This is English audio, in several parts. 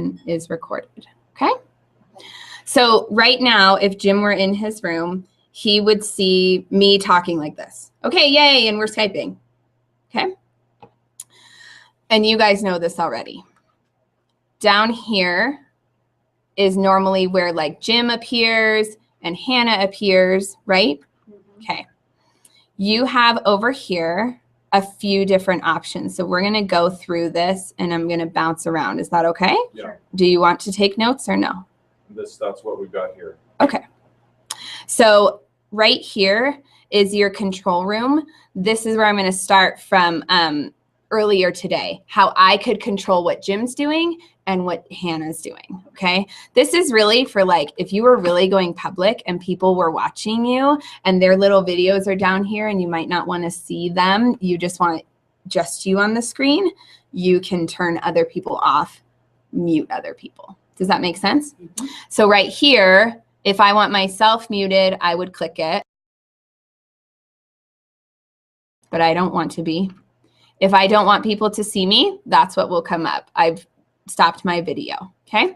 conversation is recorded, okay? So right now, if Jim were in his room, he would see me talking like this. Okay, yay, and we're Skyping, okay? And you guys know this already. Down here is normally where like Jim appears and Hannah appears, right? Okay. You have over here a few different options. So we're going to go through this and I'm going to bounce around. Is that okay? Yeah. Do you want to take notes or no? That's what we've got here. Okay. So right here is your control room. This is where I'm going to start from earlier today, how I could control what Jim's doing and what Hannah's doing, okay? This is really for like, if you were really going public and people were watching you and their little videos are down here and you might not want to see them, you just want just you on the screen, you can turn other people off, mute other people. Does that make sense? Mm-hmm. So right here, if I want myself muted, I would click it, but I don't want to be. If I don't want people to see me, that's what will come up. I've stopped my video, okay?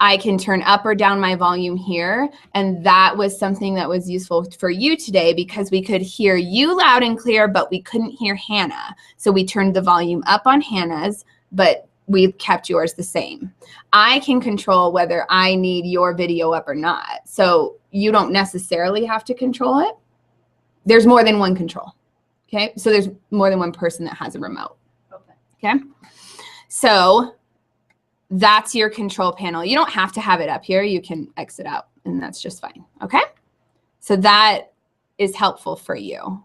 I can turn up or down my volume here, and that was something that was useful for you today because we could hear you loud and clear, but we couldn't hear Hannah. So we turned the volume up on Hannah's, but we kept yours the same. I can control whether I need your video up or not. So you don't necessarily have to control it. There's more than one control. Okay, so there's more than one person that has a remote. Okay, so that's your control panel. You don't have to have it up here. You can exit out and that's just fine. Okay, so that is helpful for you.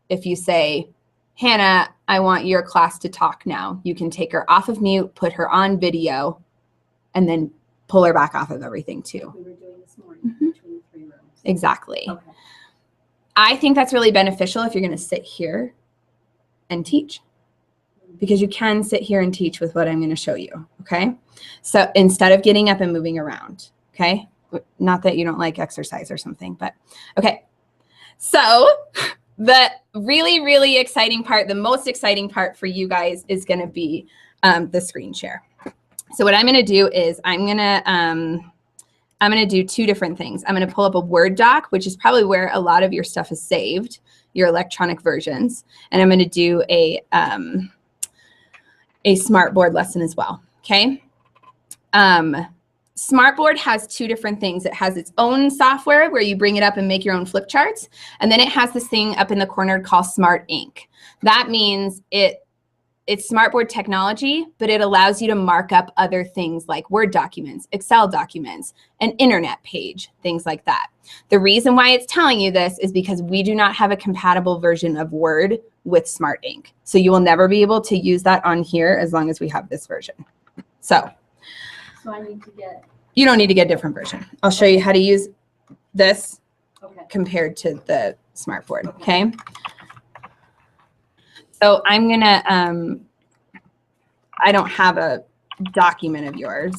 If you say, Hannah, I want your class to talk now, you can take her off of mute, put her on video, and then pull her back off of everything too. We were doing this morning between the 3 rooms. Exactly. Okay. I think that's really beneficial if you're going to sit here and teach, because you can sit here and teach with what I'm going to show you, okay? So instead of getting up and moving around, okay? Not that you don't like exercise or something, but okay. So the really, really exciting part, the most exciting part for you guys is going to be the screen share. So what I'm going to do is I'm going to do 2 different things. I'm going to pull up a Word doc, which is probably where a lot of your stuff is saved, your electronic versions. And I'm going to do a Smartboard lesson as well, okay? Smartboard has 2 different things. It has its own software where you bring it up and make your own flip charts. And then it has this thing up in the corner called Smart Ink. That means it's Smartboard technology, but it allows you to mark up other things like Word documents, Excel documents, an internet page, things like that. The reason why it's telling you this is because we do not have a compatible version of Word with Smart Ink. So you will never be able to use that on here as long as we have this version. So I need to get... You don't need to get a different version. I'll show you how to use this compared to the Smartboard, okay? So I'm going to, I don't have a document of yours.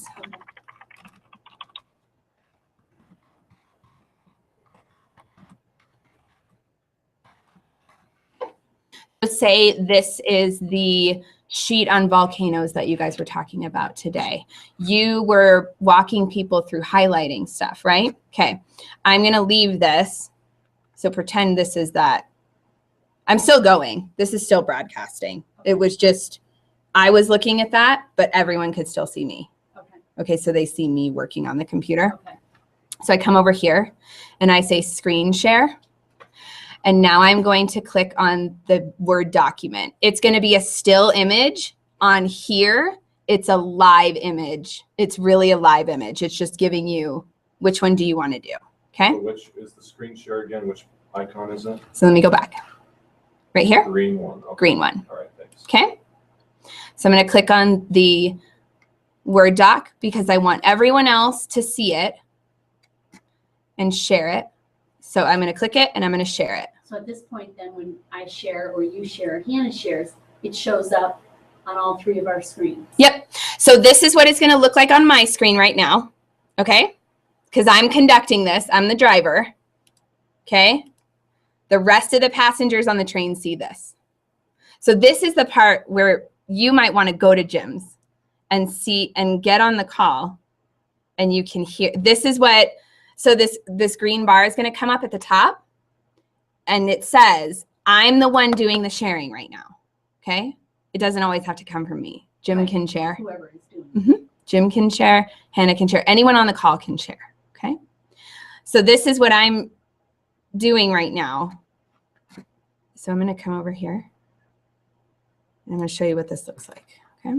Let's say this is the sheet on volcanoes that you guys were talking about today. You were walking people through highlighting stuff, right? Okay, I'm going to leave this. So pretend this is that. I'm still going. This is still broadcasting. It was just, I was looking at that, but everyone could still see me. Okay, so they see me working on the computer. Okay. So I come over here and I say screen share. And now I'm going to click on the Word document. It's going to be a still image. On here, it's a live image. It's really a live image. It's just giving you, which one do you want to do? Okay. So which is the screen share again? Which icon is it? So let me go back. Right here? Green one. Okay. Green one. All right, thanks. Okay. So I'm going to click on the Word doc because I want everyone else to see it and share it. So I'm going to click it and I'm going to share it. So at this point then when I share or you share or Hannah shares, it shows up on all 3 of our screens. Yep. So this is what it's going to look like on my screen right now. Okay. Because I'm conducting this. I'm the driver. Okay. The rest of the passengers on the train see this. So this is the part where you might want to go to Jim's and see and get on the call, and you can hear, this is what, so this green bar is going to come up at the top, and it says, I'm the one doing the sharing right now. Okay. It doesn't always have to come from me. Jim Right. can share. Whoever is doing Jim can share. Hannah can share. Anyone on the call can share. Okay. So this is what I'm doing right now. So I'm going to come over here. And I'm going to show you what this looks like. Okay.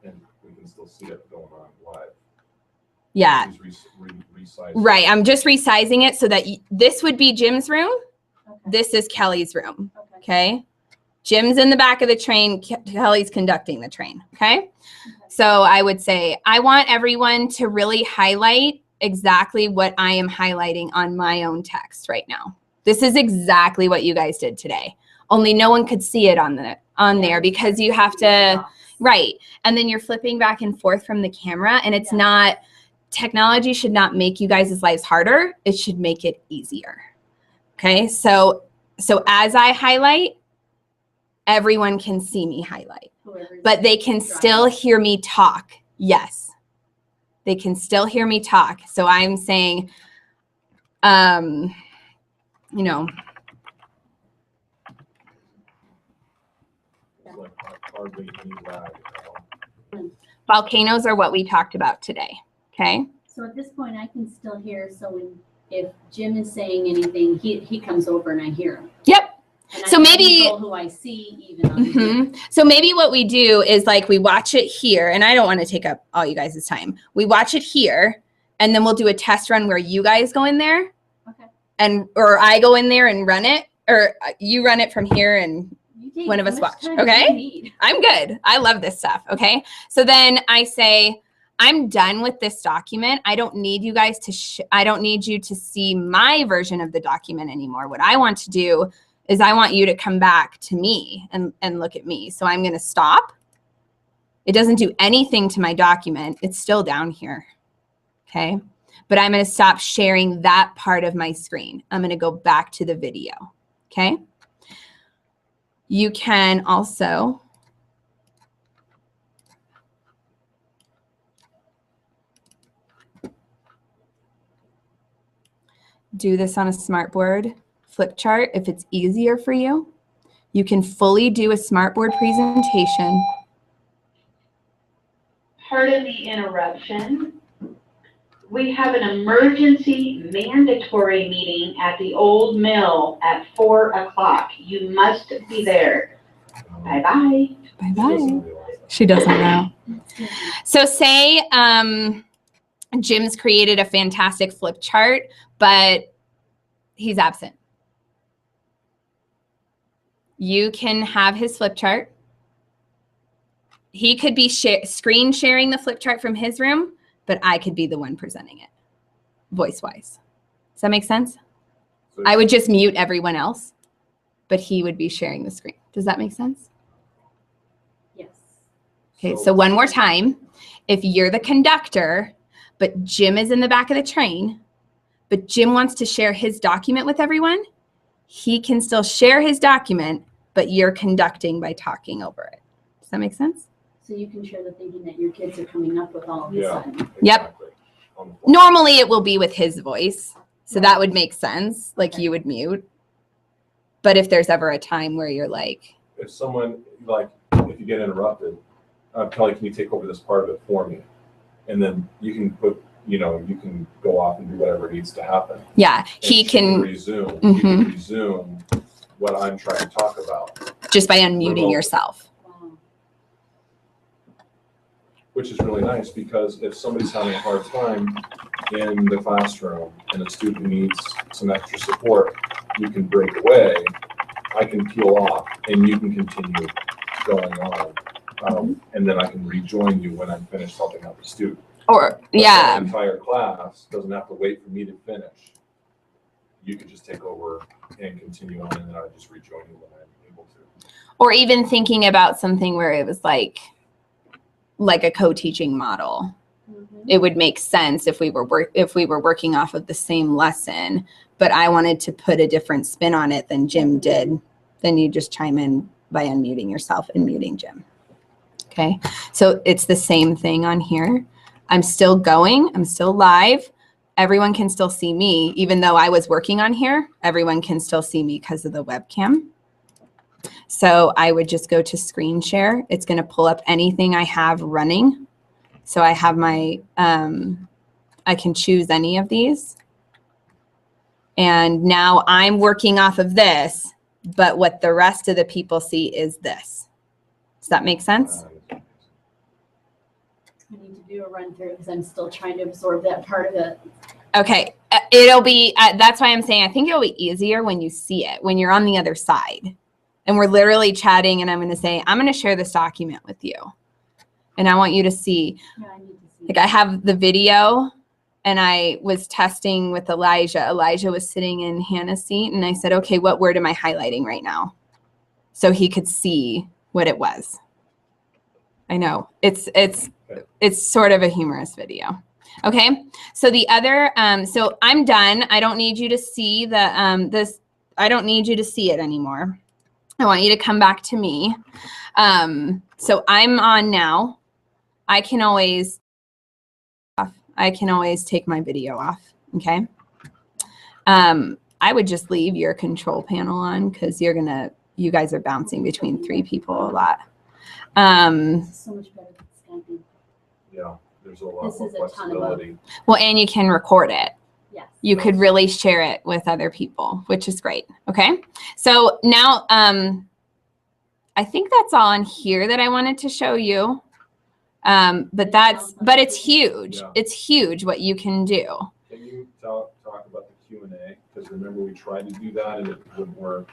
And we can still see it going on live. Yeah. Just resize. Right. I'm just resizing it so that this would be Jim's room. Okay. This is Kelly's room. Okay. Okay. Jim's in the back of the train. Kelly's conducting the train. Okay. So I would say, I want everyone to really highlight exactly what I am highlighting on my own text right now. This is exactly what you guys did today. Only no one could see it on there because you have to, right. And then you're flipping back and forth from the camera, and it's not, technology should not make you guys' lives harder. It should make it easier. Okay. So as I highlight, everyone can see me highlight, but they can still hear me talk. Yes. They can still hear me talk. So I'm saying, you know, It's like hardly any lag at all. volcanoes are what we talked about today. Okay. So at this point, I can still hear. So if Jim is saying anything, he comes over and I hear him. Yep. And So I maybe- control who I see even on here. So maybe what we do is like we watch it here, and I don't want to take up all you guys' time. We watch it here, and then we'll do a test run where you guys go in there, Okay. or I go in there and run it, or you run it from here, and You take One of as us much watch, time as okay? you need. I'm good. I love this stuff. Okay. So then I say, I'm done with this document. I don't need you guys to, I don't need you to see my version of the document anymore. What I want to do is I want you to come back to me and look at me. So I'm going to stop. It doesn't do anything to my document. It's still down here. Okay. But I'm going to stop sharing that part of my screen. I'm going to go back to the video. Okay. You can also do this on a smartboard flip chart if it's easier for you. You can fully do a smartboard presentation. Pardon the interruption. We have an emergency mandatory meeting at the old mill at 4 o'clock. You must be there. Bye-bye. She Bye-bye. doesn't realize that. She doesn't know. So say Jim's created a fantastic flip chart, but he's absent. You can have his flip chart. He could be screen sharing the flip chart from his room, but I could be the one presenting it, voice-wise. Does that make sense? So I would just mute everyone else, but he would be sharing the screen. Does that make sense? Yes. Okay, so one more time. If you're the conductor, but Jim is in the back of the train, but Jim wants to share his document with everyone, he can still share his document, but you're conducting by talking over it. Does that make sense? So you can share the thinking that your kids are coming up with all of a Yeah. sudden. Yep. Exactly. On the fly. Normally it will be with his voice. So that Right. would make sense. Like Okay. you would mute. But if there's ever a time where you're like, If someone, like, if you get interrupted, Kelly, can you take over this part of it for me? And then you can put, you can go off and do whatever needs to happen. yeah, And he she can resume. You can resume what I'm trying to talk about, just by unmuting Remote. yourself. Wow. which is really nice because if somebody's having a hard time in the classroom and a student needs some extra support, you can break away, I can peel off, and you can continue going on. And then I can rejoin you when I'm finished helping out the student. Or, But yeah. The entire class doesn't have to wait for me to finish. You could just take over and continue on, and then I just rejoin you when I'm able to. Or even thinking about something where it was like a co-teaching model. Mhm. It would make sense if we were working off of the same lesson, but I wanted to put a different spin on it than Jim did. Then you just chime in by unmuting yourself and muting Jim. Okay, so it's the same thing on here. I'm still going, I'm still live. Everyone can still see me, even though I was working on here, everyone can still see me because of the webcam. So I would just go to screen share. It's gonna pull up anything I have running. So I have my, I can choose any of these. And now I'm working off of this, but what the rest of the people see is this. Does that make sense? I need to do a run through because I'm still trying to absorb that part of it. Okay, it'll be, that's why I'm saying I think it'll be easier when you see it, when you're on the other side. And we're literally chatting and I'm going to say, I'm going to share this document with you. And I want you to see, Yeah, I need to see. like I have the video and I was testing with Elijah. Elijah was sitting in Hannah's seat and I said, okay, what word am I highlighting right now? So he could see what it was. I know, it's sort of a humorous video. Okay, so the other, so I'm done. I don't need you to see the, I don't need you to see it anymore. I want you to come back to me. So I'm on now. I can always take my video off, okay? I would just leave your control panel on because you guys are bouncing between 3 people a lot. This is so much better than Skype. Yeah, there's a lot This more is a ton of flexibility. Well, and you can record it. Yes. You could really share it with other people, which is great. Okay. So now, I think that's all on here that I wanted to show you. But it's huge. Yeah. It's huge what you can do. Can you talk about the Q&A? Because remember we tried to do that and it wouldn't work.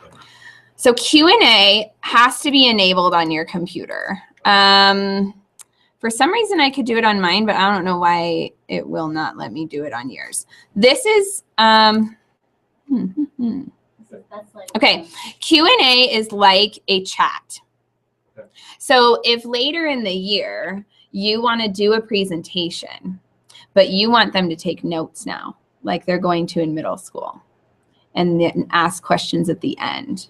So Q&A has to be enabled on your computer. For some reason I could do it on mine, but I don't know why it will not let me do it on yours. This is, That's like, okay. Q&A is like a chat. Okay. So if later in the year you want to do a presentation, but you want them to take notes now, like they're going to in middle school, and then ask questions at the end,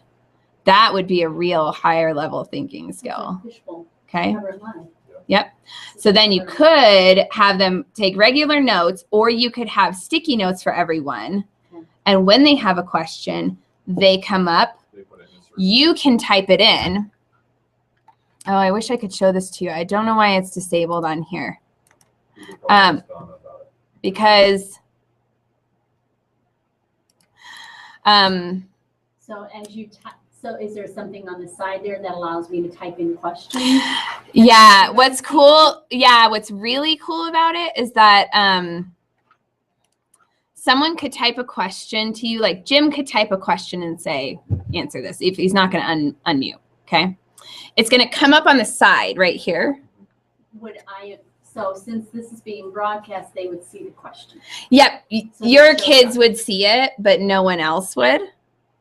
that would be a real higher level thinking skill. Fishbowl. Okay. Never mind. Yep. So then you could have them take regular notes, or you could have sticky notes for everyone. Okay. And when they have a question, they come up, They put it in a search. you can type it in. Oh, I wish I could show this to you. I don't know why it's disabled on here. You could probably ask Donna about it. Because So as you type, so is there something on the side there that allows me to type in questions? yeah, what's cool, what's really cool about it is that someone could type a question to you, like Jim could type a question and say, answer this, if he's not going to unmute, okay? It's going to come up on the side right here. So since this is being broadcast, they would see the question. Yep, So your it shows kids up. would see it, but no one else would,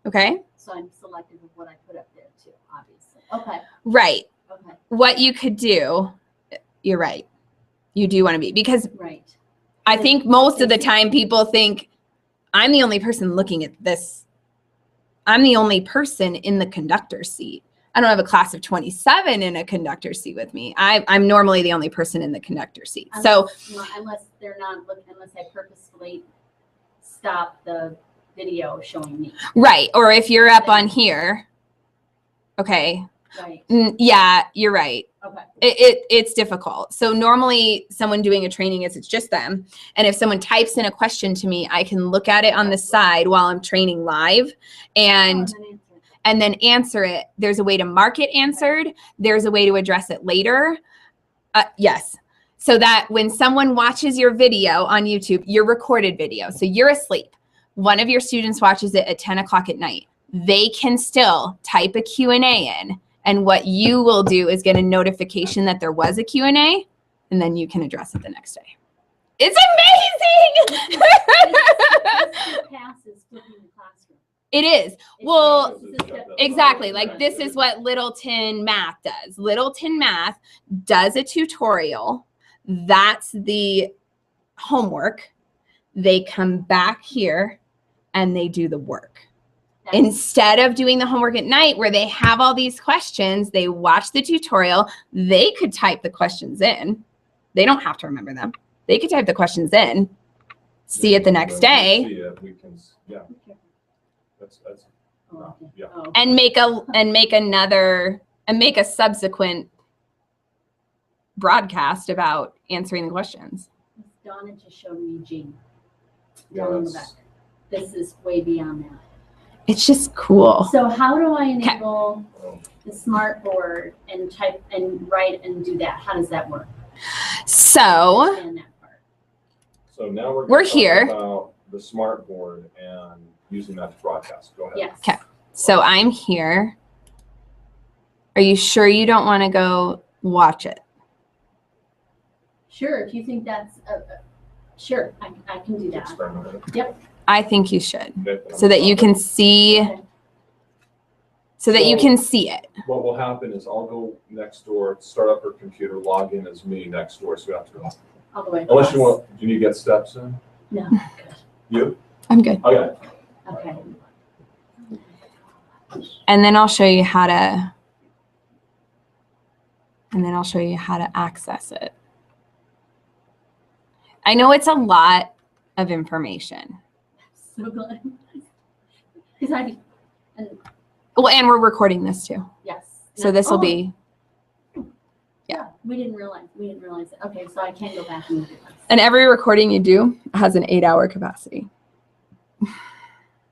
okay? So I'm selective of what I put up there too, obviously. Okay, Right. okay, What you could do, you're right. You do want to be, because right. I think most of the time people think I'm the only person looking at this. I'm the only person in the conductor seat. I don't have a class of 27 in a conductor seat with me. I'm normally the only person in the conductor seat. So Unless they're not looking, unless I purposefully stop the video showing me, right, or if you're up on here, okay, right? yeah, you're right. Okay, It's difficult. So normally someone doing a training it's just them. And if someone types in a question to me, I can look at it on the side while I'm training live and then answer it. There's a way to mark it answered. There's a way to address it later. Yes. So that when someone watches your video on YouTube, your recorded video, so you're asleep, one of your students watches it at 10 o'clock at night, they can still type a Q&A in. And what you will do is get a notification that there was a Q&A, and then you can address it the next day. It's amazing! passes flipping the classroom. It is. It's Well, like- exactly. Like this is what Littleton Math does. Littleton Math does a tutorial. That's the homework. They come back here and they do the work. Instead of doing the homework at night where they have all these questions, they watch the tutorial, they could type the questions in. They don't have to remember them. They could type the questions in, see it the next day, See it, we can, yeah, that's, Oh, okay. yeah. Oh, and make a subsequent broadcast about answering the questions. Donna just showed me Gene. Yeah, Down in the back. that's- This is way beyond that. It's just cool. So how do I enable Oh. the smart board and type and write and do that? How does that work? So Understand that part. So now we're. We're gonna talk here. About the smart board and using that to broadcast. Go ahead. Yes. Okay. So I'm here. Are you sure you don't want to go watch it? Sure, if you think that's, sure, I can do that. Experiment with it. I think you should, Okay, so that you can see, Okay. it. What will happen is I'll go next door, start up her computer, log in as me next door, so we have to go. All the way Unless across. you want, do you need to get steps in? No, You? I'm good. Okay. okay. And then I'll show you how to, access it. I know it's a lot of information. So glad. Because Well, and we're recording this too. yes. So this will Oh, be, Yeah, we didn't realize it. Okay, so I can't go back and look at this. and every recording you do has an 8-hour capacity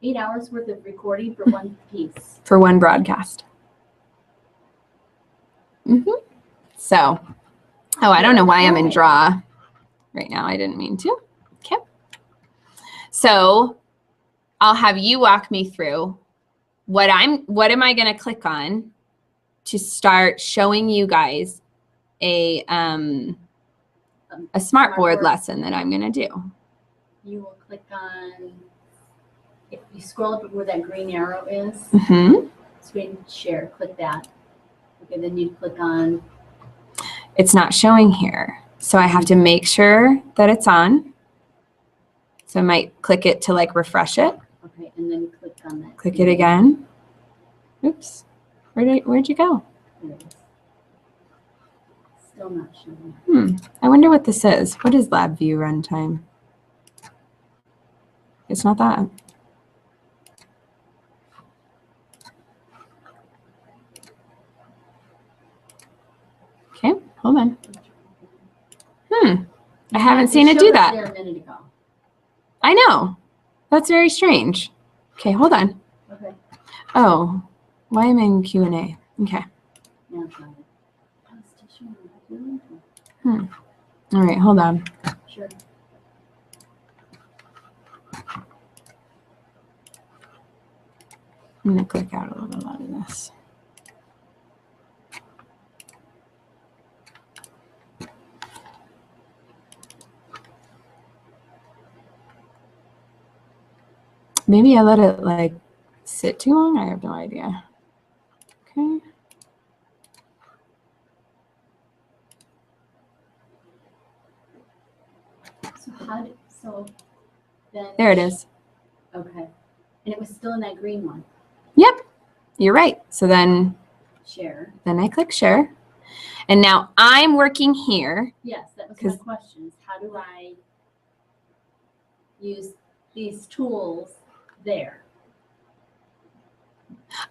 8 hours worth of recording for one piece. for one broadcast. So, oh, I don't know why I'm in draw right now. I didn't mean to. Okay. So I'll have you walk me through what am I going to click on to start showing you guys a smart board lesson that I'm going to do. You will click on, if you scroll up where that green arrow is, Mm-hmm. screen share, click that. Okay, then you click on, It's not showing here. So I have to make sure that it's on. So I might click it to like refresh it. okay, and then click on that. Click it again. Oops. Where'd you go? There it is. Still not showing. I wonder what this is. What is LabVIEW runtime? It's not that. Okay, hold on. I haven't seen it do showed us that. there a minute ago. I know. That's very strange. Okay, hold on. Okay, Oh, why am I in Q&A? Okay. now try it. Oh, it's still showing. All right, hold on. Sure. I'm gonna click out a little out of this. Maybe I let it like sit too long. I have no idea. Okay. So then. There it is. Okay, and it was still in that green one, Yep. You're right. So then share. I click share. And now I'm working here. Yes, that was my 'Cause- question, is how do I use these tools there?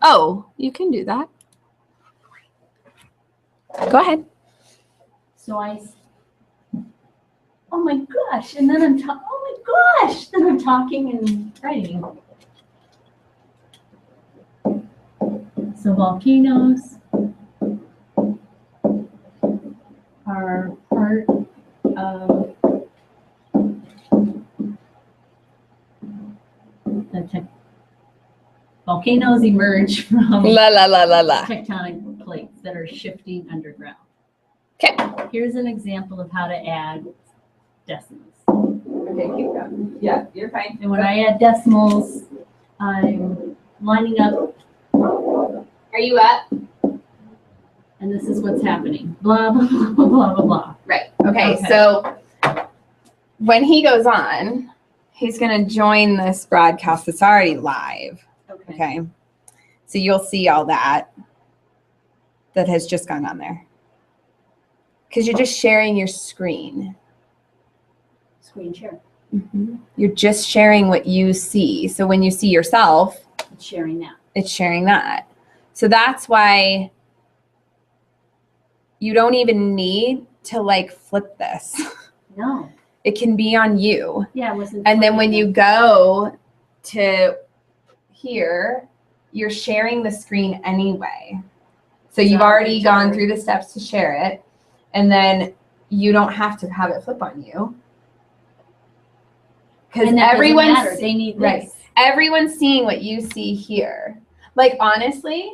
Oh, you can do that. Go ahead. So oh my gosh, and then then I'm talking and writing. So volcanoes are part of the volcanoes emerge from La la la la la. tectonic plates that are shifting underground. Okay. Here's an example of how to add decimals. Okay, keep going. Yeah, you're fine. And when I add decimals, I'm lining up, Are you up? and this is what's happening. Blah, blah, blah, blah, blah, blah, blah. Right. Okay, Okay. so when he goes on, he's going to join this broadcast that's already live. Okay. Okay. So you'll see all that has just gone on there. Because you're just sharing your screen. Screen share. You're just sharing what you see. So when you see yourself, It's sharing that. it's sharing that. So that's why you don't even need to like flip this. No. It can be on you. Yeah, it wasn't. And then when you go to here, you're sharing the screen anyway. So you've already gone through the steps to share it. And then you don't have to have it flip on you. Because everyone's they need this. right. Everyone's seeing what you see here. Like honestly,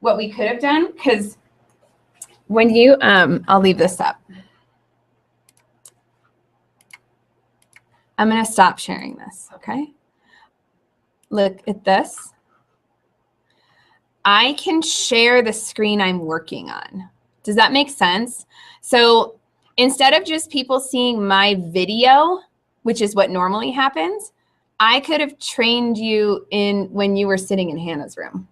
what we could have done, because when you I'll leave this up. I'm gonna stop sharing this, okay? Look at this. I can share the screen I'm working on. Does that make sense? So instead of just people seeing my video, which is what normally happens, I could have trained you in when you were sitting in Hannah's room,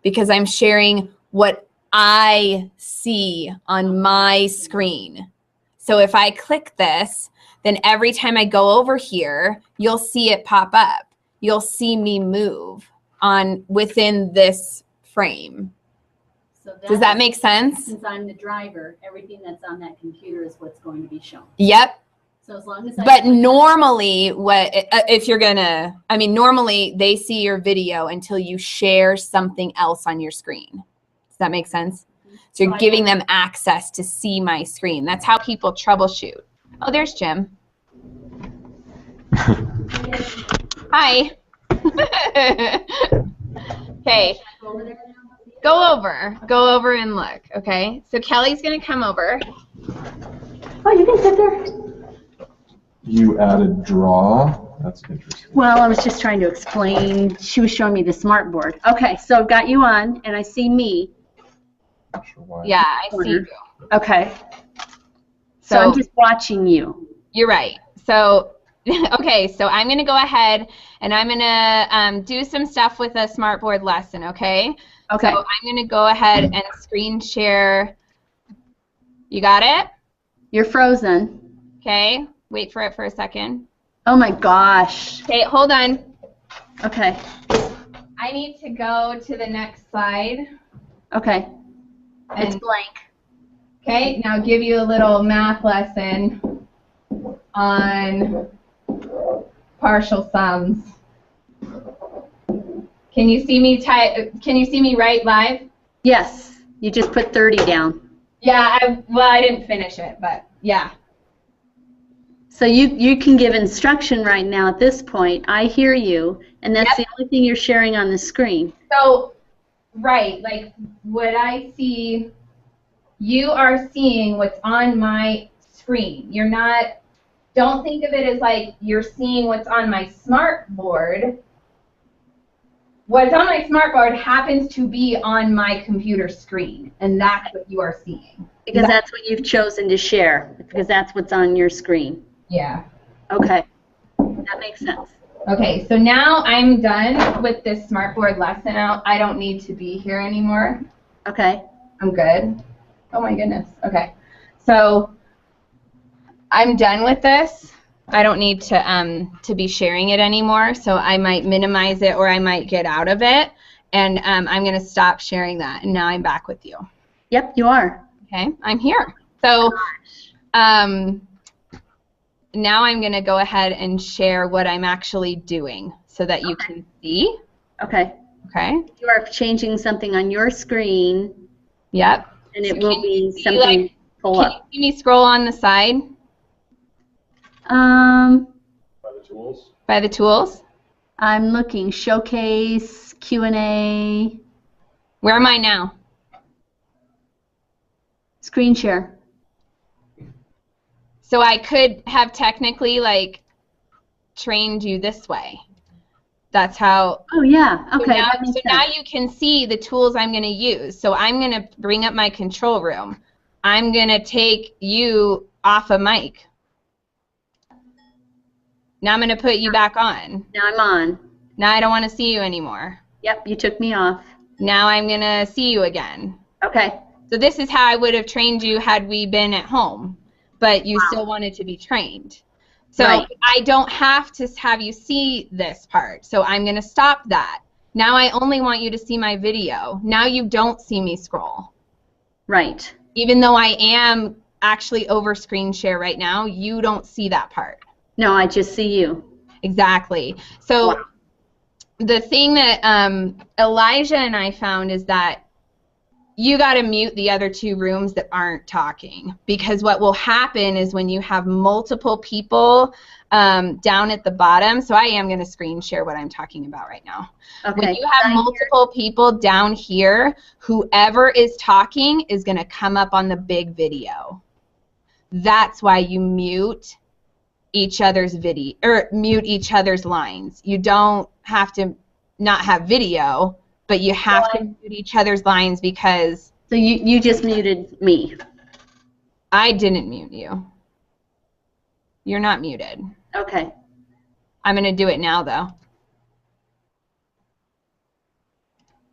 because I'm sharing what I see on my screen. So if I click this, then every time I go over here, you'll see it pop up. You'll see me move on within this frame. So Does that make sense? Since I'm the driver, everything that's on that computer is what's going to be shown. Yep. So as long as But normally, if you're gonna, I mean, normally they see your video until you share something else on your screen. Does that make sense? So you're giving them access to see my screen. That's how people troubleshoot. Oh, there's Jim. Hi. Okay. Go over and look, okay? So Kelly's gonna come over. Oh, you can sit there. You added draw. That's interesting. Well, I was just trying to explain. She was showing me the smart board. Okay, so I've got you on, and I see me. Not sure why. Yeah, I see you. Okay. So I'm just watching you. You're right. So, okay, so I'm going to go ahead and I'm going to do some stuff with a smartboard lesson, okay? Okay. So I'm going to go ahead and screen share. You got it? You're frozen. Okay. Wait for it for a second. Oh my gosh. Okay, hold on. Okay. I need to go to the next slide. Okay. It's And, blank. okay, now give you a little math lesson on partial sums. Can you see me write live? Yes. You just put 30 down. Yeah, I didn't finish it, but yeah. So you can give instruction right now at this point. I hear you, and that's the only thing you're sharing on the screen. So, right, like what I see, you are seeing what's on my screen. You're not, don't think of it as like you're seeing what's on my smart board. What's on my smart board happens to be on my computer screen, and that's what you are seeing. Because that's what you've chosen to share, because that's what's on your screen. Yeah. Okay. That makes sense. Okay, so now I'm done with this smartboard lesson out. I don't need to be here anymore. Okay. I'm good. Oh my goodness. Okay. So I'm done with this. I don't need to be sharing it anymore, so I might minimize it or I might get out of it, and I'm going to stop sharing that, and now I'm back with you. Yep, you are. Okay, I'm here. So now I'm going to go ahead and share what I'm actually doing so that you can see. Okay. Okay. You are changing something on your screen, Yep. and it So will be see, something like, pull Can up. you see me scroll on the side By the tools. by the tools? I'm looking. Showcase, Q&A, Where am I now? screen share. So I could have technically like trained you this way. That's how. Oh, yeah. Okay. So, that makes sense. now you can see the tools I'm going to use. So I'm going to bring up my control room. I'm going to take you off a mic. Now I'm going to put you back on. Now I'm on. Now I don't want to see you anymore. Yep, you took me off. Now I'm going to see you again. Okay. So this is how I would have trained you had we been at home, but you Wow. still wanted to be trained. So Right. I don't have to have you see this part. So I'm going to stop that. Now I only want you to see my video. Now you don't see me scroll. Right. Even though I am actually over screen share right now, you don't see that part. No, I just see you. Exactly. So Wow. the thing that Elijah and I found is that you got to mute the other two rooms that aren't talking, because what will happen is when you have multiple people down at the bottom, so I am going to screen share what I'm talking about right now. Okay. When you have multiple people down here, whoever is talking is going to come up on the big video. That's why you mute each other's video, or mute each other's lines. You don't have to not have video, but you have to mute each other's lines because So you just muted me. I didn't mute you. You're not muted. Okay. I'm going to do it now, though.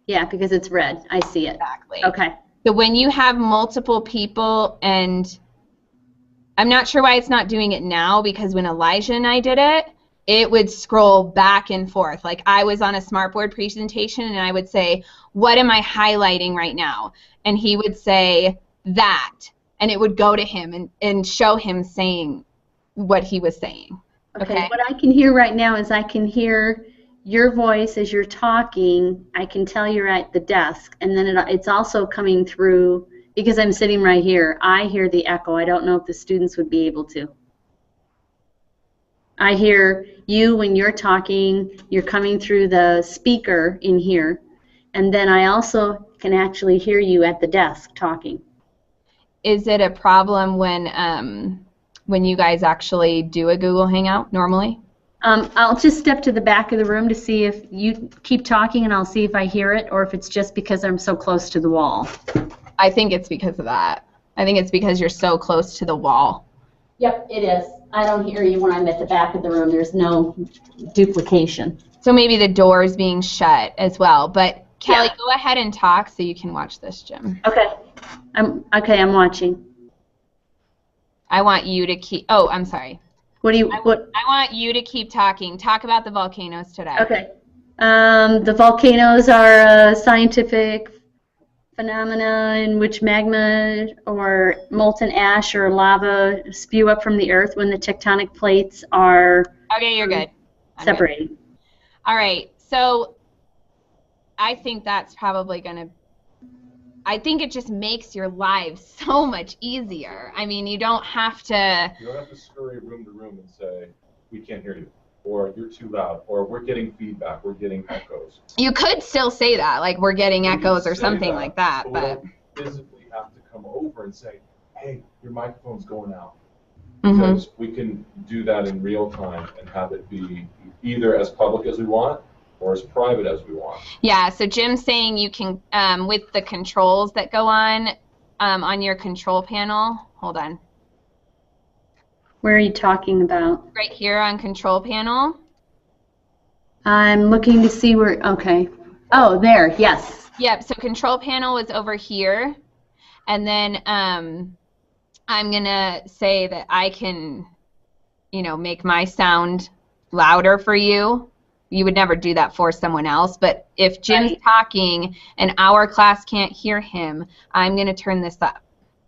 Yeah, because it's red. I see it. Exactly. Okay. So when you have multiple people, and I'm not sure why it's not doing it now, because when Elijah and I did it, it would scroll back and forth. Like I was on a smartboard presentation and I would say, what am I highlighting right now? And he would say that, and it would go to him and show him saying what he was saying. Okay. What I can hear right now is I can hear your voice as you're talking. I can tell you're at the desk, and then it's also coming through because I'm sitting right here. I hear the echo. I don't know if the students would be able to. I hear you when you're talking. You're coming through the speaker in here, and then I also can actually hear you at the desk talking. Is it a problem when you guys actually do a Google Hangout normally? I'll just step to the back of the room to see if you keep talking, and I'll see if I hear it, or if it's just because I'm so close to the wall. I think it's because of that. I think it's because you're so close to the wall. Yep, it is. I don't hear you when I'm at the back of the room. There's no duplication. So maybe the door is being shut as well. But Kelly, Yeah. go ahead and talk so you can watch this, Jim. Okay. I'm watching. I want you to keep. Oh, I'm sorry. What? I want you to keep talking. Talk about the volcanoes today. Okay. The volcanoes are a scientific phenomena in which magma or molten ash or lava spew up from the earth when the tectonic plates are Okay, you're good. I'm good. separating. All right. So I think that's probably going to. I think it just makes your lives so much easier. I mean, you don't have to. You don't have to scurry room to room and say, we can't hear you, or you're too loud, or we're getting feedback, we're getting echoes. You could still say that, like we're getting echoes or Say something that, like that, we but. don't physically have to come over and say, hey, your microphone's going out. Mhm. Because we can do that in real time and have it be either as public as we want or as private as we want. Yeah, so Jim's saying you can, with the controls that go on your control panel, hold on, Where are you talking about? right here on control panel. I'm looking to see where, okay. Oh, there, yes. Yep, so control panel was over here, and then I'm gonna say that I can, make my sound louder for you. You would never do that for someone else, but if Jim's Right. talking and our class can't hear him, I'm gonna turn this up.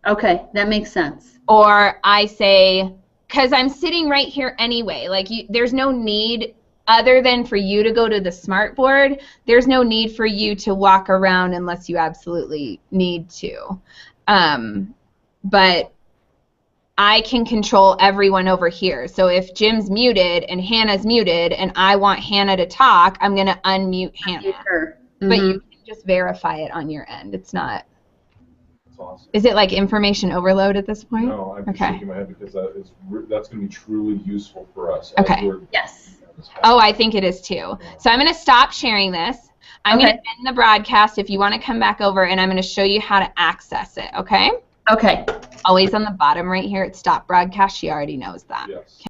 Okay, that makes sense. Or I say, because I'm sitting right here anyway, like there's no need other than for you to go to the smartboard. There's no need for you to walk around unless you absolutely need to. But I can control everyone over here. So if Jim's muted and Hannah's muted and I want Hannah to talk, I'm going to unmute Hannah. Sure. But you can just verify it on your end. It's not. That's awesome. Is it like information overload at this point? No, I'm just Okay. shaking my head because that's going to be truly useful for us. Okay. Yes. Oh, I think it is too. So I'm going to stop sharing this. I'm going to Okay. end the broadcast if you want to come back over, and I'm going to show you how to access it, okay? Okay. Always on the bottom right here at stop broadcast. She already knows that. Yes.